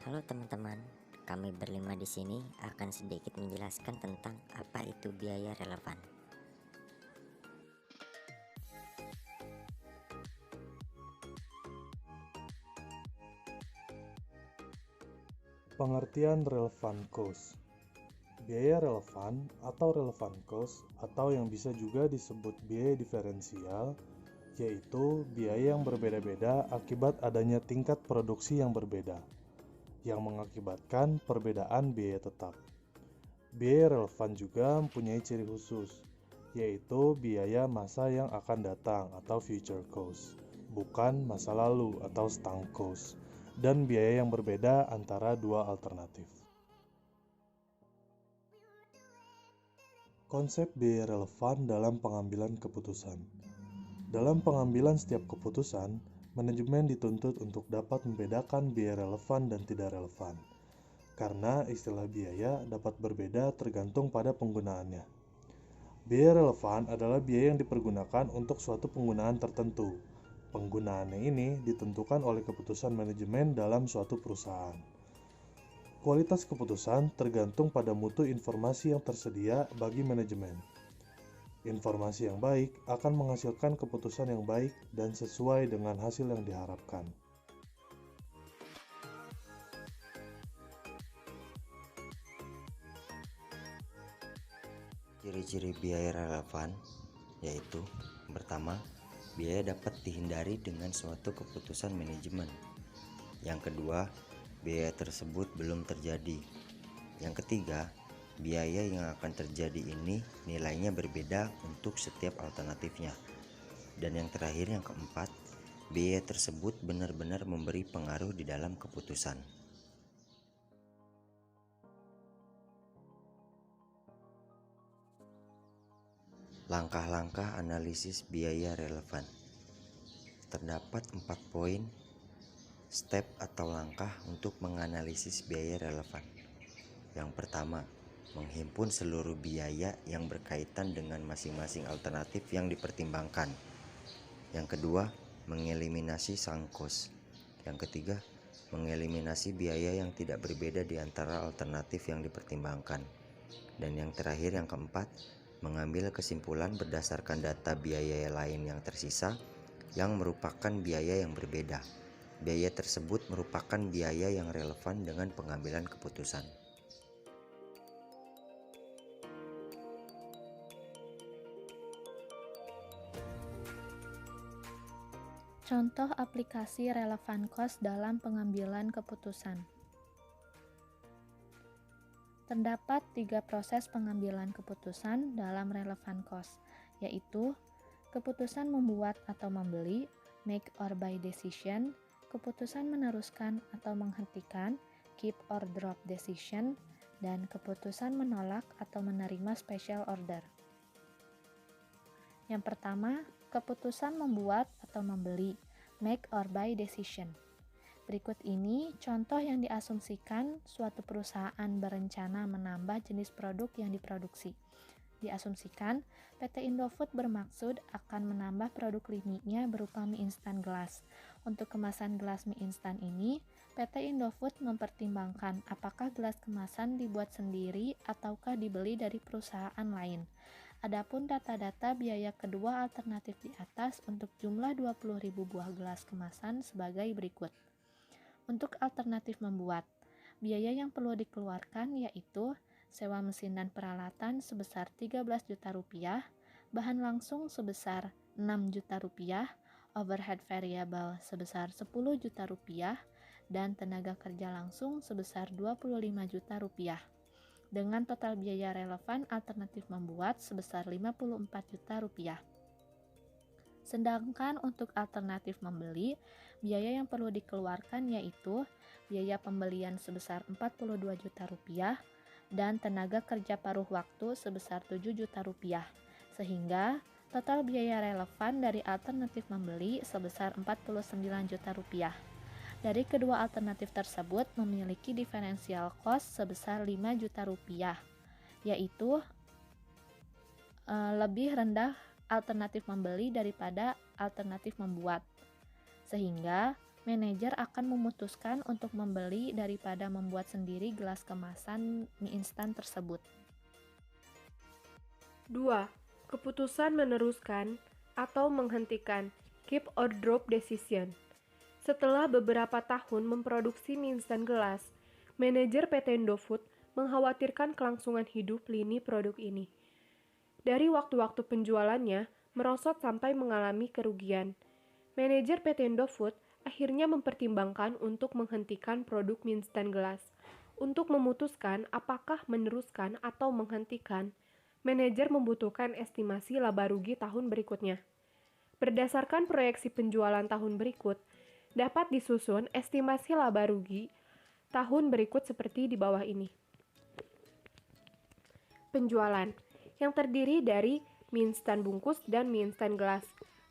Halo teman-teman, kami berlima di sini akan sedikit menjelaskan tentang apa itu biaya relevan. Pengertian relevan cost. Biaya relevan atau relevan cost atau yang bisa juga disebut biaya diferensial yaitu biaya yang berbeda-beda akibat adanya tingkat produksi yang berbeda yang mengakibatkan perbedaan biaya tetap. Biaya relevan juga mempunyai ciri khusus yaitu biaya masa yang akan datang atau future cost, bukan masa lalu atau sunk cost, dan biaya yang berbeda antara dua alternatif. Konsep biaya relevan dalam pengambilan keputusan. Dalam pengambilan setiap keputusan, manajemen dituntut untuk dapat membedakan biaya relevan dan tidak relevan. Karena istilah biaya dapat berbeda tergantung pada penggunaannya. Biaya relevan adalah biaya yang dipergunakan untuk suatu penggunaan tertentu. Penggunaannya ini ditentukan oleh keputusan manajemen dalam suatu perusahaan. Kualitas keputusan tergantung pada mutu informasi yang tersedia bagi manajemen. Informasi yang baik akan menghasilkan keputusan yang baik dan sesuai dengan hasil yang diharapkan. Ciri-ciri biaya relevan yaitu: pertama, biaya dapat dihindari dengan suatu keputusan manajemen. Yang kedua, biaya tersebut belum terjadi. Yang ketiga, biaya yang akan terjadi ini nilainya berbeda untuk setiap alternatifnya. Dan yang terakhir, yang keempat, biaya tersebut benar-benar memberi pengaruh di dalam keputusan. Langkah-langkah analisis biaya relevan. Terdapat 4 poin step atau langkah untuk menganalisis biaya relevan. Yang pertama, menghimpun seluruh biaya yang berkaitan dengan masing-masing alternatif yang dipertimbangkan. Yang kedua, mengeliminasi sunk cost. Yang ketiga, mengeliminasi biaya yang tidak berbeda di antara alternatif yang dipertimbangkan. Dan yang terakhir, yang keempat, mengambil kesimpulan berdasarkan data biaya lain yang tersisa yang merupakan biaya yang berbeda. Biaya tersebut merupakan biaya yang relevan dengan pengambilan keputusan. Contoh aplikasi relevan cost dalam pengambilan keputusan. Terdapat 3 proses pengambilan keputusan dalam relevan cost, yaitu keputusan membuat atau membeli, make or buy decision, keputusan meneruskan atau menghentikan, keep or drop decision, dan keputusan menolak atau menerima special order. Yang pertama, keputusan membuat atau membeli, make or buy decision. Berikut ini contoh yang diasumsikan suatu perusahaan berencana menambah jenis produk yang diproduksi. Diasumsikan PT Indofood bermaksud akan menambah produk liniknya berupa mie instan gelas. Untuk kemasan gelas mie instan ini, PT Indofood mempertimbangkan apakah gelas kemasan dibuat sendiri ataukah dibeli dari perusahaan lain. Adapun data-data biaya kedua alternatif di atas untuk jumlah 20.000 buah gelas kemasan sebagai berikut. Untuk alternatif membuat, biaya yang perlu dikeluarkan yaitu sewa mesin dan peralatan sebesar 13 juta rupiah, bahan langsung sebesar 6 juta rupiah, overhead variabel sebesar 10 juta rupiah, dan tenaga kerja langsung sebesar 25 juta rupiah. Dengan total biaya relevan alternatif membuat sebesar 54 juta rupiah. Sedangkan untuk alternatif membeli, biaya yang perlu dikeluarkan yaitu biaya pembelian sebesar 42 juta rupiah dan tenaga kerja paruh waktu sebesar 7 juta rupiah. Sehingga total biaya relevan dari alternatif membeli sebesar 49 juta rupiah. Dari kedua alternatif tersebut memiliki diferensial cost sebesar 5 juta rupiah, yaitu lebih rendah alternatif membeli daripada alternatif membuat. Sehingga manajer akan memutuskan untuk membeli daripada membuat sendiri gelas kemasan mie instan tersebut. 2. Keputusan meneruskan atau menghentikan, keep or drop decision. Setelah beberapa tahun memproduksi mie instan gelas, manajer PT Indofood mengkhawatirkan kelangsungan hidup lini produk ini. Dari waktu-waktu penjualannya merosot sampai mengalami kerugian. Manajer PT Indofood akhirnya mempertimbangkan untuk menghentikan produk mie instan gelas. Untuk memutuskan apakah meneruskan atau menghentikan, manajer membutuhkan estimasi laba rugi tahun berikutnya. Berdasarkan proyeksi penjualan tahun berikut, dapat disusun estimasi laba rugi tahun berikut seperti di bawah ini. Penjualan yang terdiri dari mie instan bungkus dan mie instan gelas.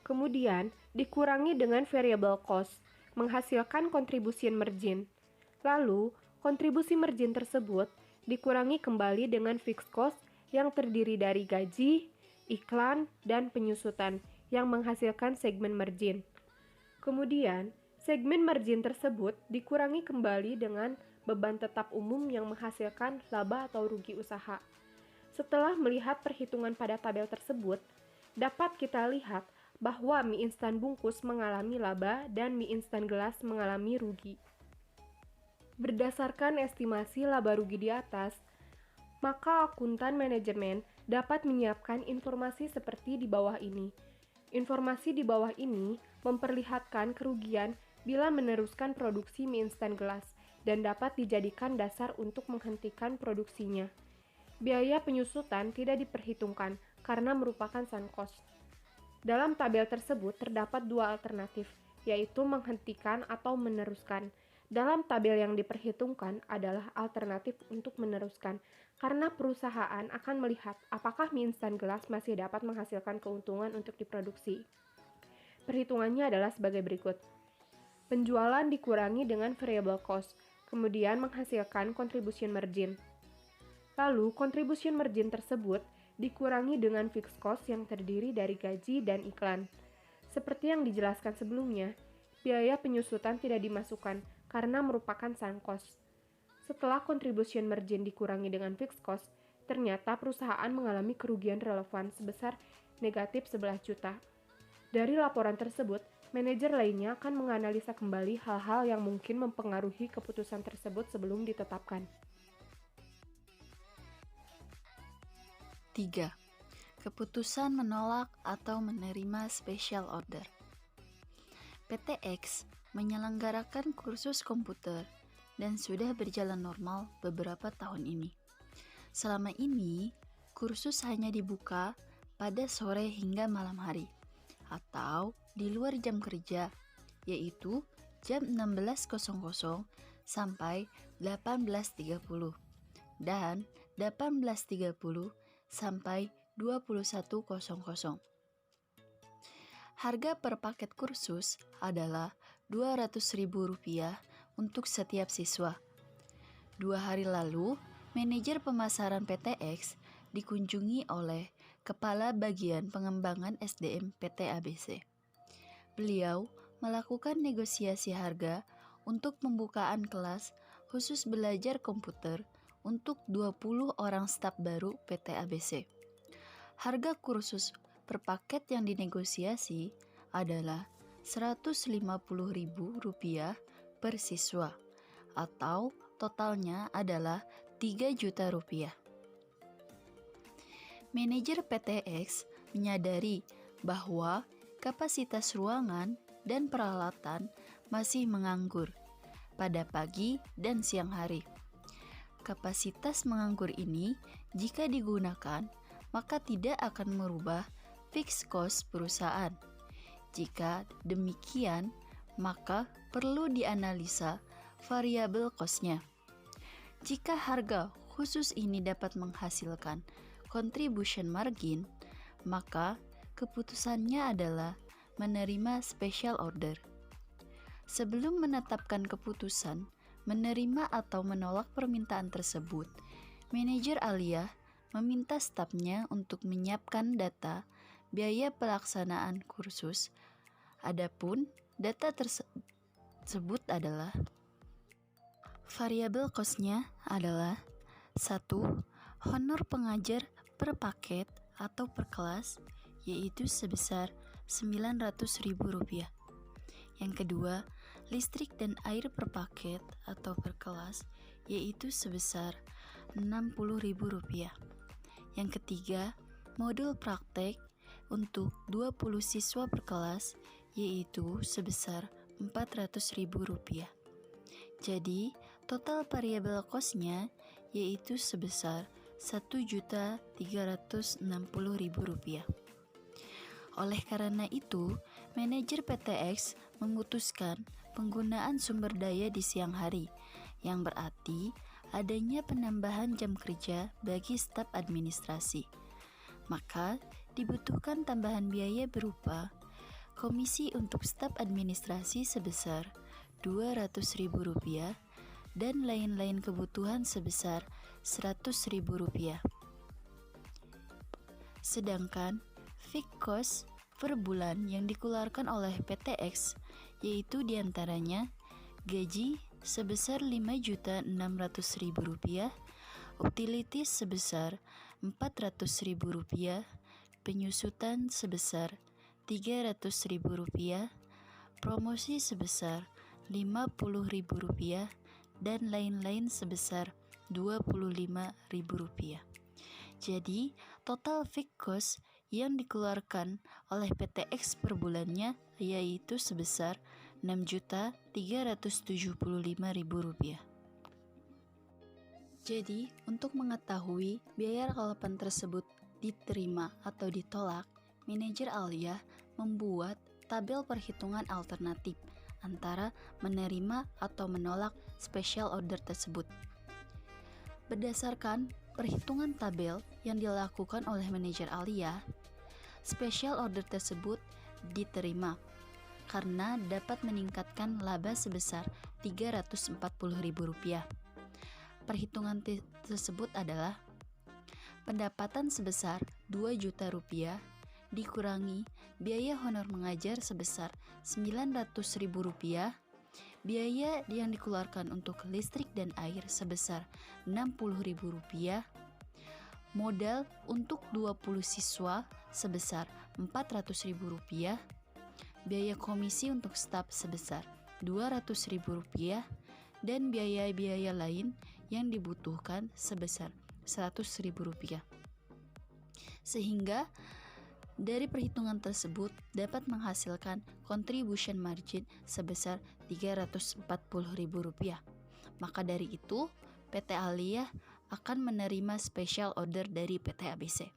Kemudian dikurangi dengan variable cost, menghasilkan kontribusi margin. Lalu, kontribusi margin tersebut dikurangi kembali dengan fixed cost yang terdiri dari gaji, iklan, dan penyusutan yang menghasilkan segmen margin. Kemudian, segmen margin tersebut dikurangi kembali dengan beban tetap umum yang menghasilkan laba atau rugi usaha. Setelah melihat perhitungan pada tabel tersebut, dapat kita lihat bahwa mie instan bungkus mengalami laba dan mie instan gelas mengalami rugi. Berdasarkan estimasi laba rugi di atas, maka akuntan manajemen dapat menyiapkan informasi seperti di bawah ini. Informasi di bawah ini memperlihatkan kerugian bila meneruskan produksi mie instan gelas dan dapat dijadikan dasar untuk menghentikan produksinya. Biaya penyusutan tidak diperhitungkan karena merupakan sunk cost. Dalam tabel tersebut terdapat dua alternatif, yaitu menghentikan atau meneruskan. Dalam tabel yang diperhitungkan adalah alternatif untuk meneruskan, karena perusahaan akan melihat apakah mie instan gelas masih dapat menghasilkan keuntungan untuk diproduksi. Perhitungannya adalah sebagai berikut. Penjualan dikurangi dengan variable cost, kemudian menghasilkan contribution margin. Lalu, contribution margin tersebut dikurangi dengan fixed cost yang terdiri dari gaji dan iklan. Seperti yang dijelaskan sebelumnya, biaya penyusutan tidak dimasukkan karena merupakan sunk cost. Setelah contribution margin dikurangi dengan fixed cost, ternyata perusahaan mengalami kerugian relevan sebesar negatif 11 juta. Dari laporan tersebut, manajer lainnya akan menganalisa kembali hal-hal yang mungkin mempengaruhi keputusan tersebut sebelum ditetapkan. 3. Keputusan menolak atau menerima special order. PTX menyelenggarakan kursus komputer dan sudah berjalan normal beberapa tahun ini. Selama ini, kursus hanya dibuka pada sore hingga malam hari atau di luar jam kerja, yaitu jam 16.00 sampai 18.30 dan 18.30 sampai 21.00. Harga per paket kursus adalah Rp200.000 untuk setiap siswa. 2 hari lalu, manajer pemasaran PTX dikunjungi oleh Kepala Bagian Pengembangan SDM PT ABC. Beliau melakukan negosiasi harga untuk pembukaan kelas khusus belajar komputer untuk 20 orang staf baru PT ABC. Harga kursus per paket yang dinegosiasi adalah Rp150.000 per siswa, atau totalnya adalah Rp3 juta. Manajer PTX menyadari bahwa kapasitas ruangan dan peralatan masih menganggur pada pagi dan siang hari. Kapasitas menganggur ini jika digunakan maka tidak akan merubah fixed cost perusahaan. Jika demikian, maka perlu dianalisa variabel cost-nya. Jika harga khusus ini dapat menghasilkan contribution margin, maka keputusannya adalah menerima special order. Sebelum menetapkan keputusan menerima atau menolak permintaan tersebut, manajer Aliyah meminta stafnya untuk menyiapkan data biaya pelaksanaan kursus. Adapun data tersebut adalah variabel cost-nya adalah 1. Honor pengajar per paket atau per kelas, yaitu sebesar Rp900.000. Yang kedua, listrik dan air per paket atau per kelas, yaitu sebesar Rp60.000. Yang ketiga, modul praktek untuk 20 siswa per kelas, yaitu sebesar Rp400.000. Jadi, total variabel cost-nya yaitu sebesar Rp1.360.000. Oleh karena itu, manajer PTX memutuskan penggunaan sumber daya di siang hari, yang berarti adanya penambahan jam kerja bagi staf administrasi. Maka, dibutuhkan tambahan biaya berupa komisi untuk staf administrasi sebesar Rp200.000 dan lain-lain kebutuhan sebesar Rp100.000. Sedangkan fixed cost per bulan yang dikeluarkan oleh PTX yaitu diantaranya gaji sebesar Rp5.600.000, utilities sebesar Rp400.000, penyusutan sebesar Rp300.000, promosi sebesar Rp50.000, dan lain-lain sebesar Rp25.000. Jadi, total fixed cost yang dikeluarkan oleh PTX per bulannya yaitu sebesar Rp6.375.000. Jadi, untuk mengetahui biaya relevan tersebut diterima atau ditolak, manajer Alia membuat tabel perhitungan alternatif antara menerima atau menolak special order tersebut. Berdasarkan perhitungan tabel yang dilakukan oleh manajer Alia, special order tersebut diterima karena dapat meningkatkan laba sebesar Rp340.000. Perhitungan tersebut adalah pendapatan sebesar Rp2 juta dikurangi biaya honor mengajar sebesar Rp900.000, biaya yang dikeluarkan untuk listrik dan air sebesar Rp60.000, modal untuk 20 siswa sebesar Rp400.000, biaya komisi untuk staf sebesar Rp200.000, dan biaya-biaya lain yang dibutuhkan sebesar Rp100.000. Sehingga dari perhitungan tersebut dapat menghasilkan contribution margin sebesar Rp340.000. Maka dari itu, PT Alia akan menerima special order dari PT ABC.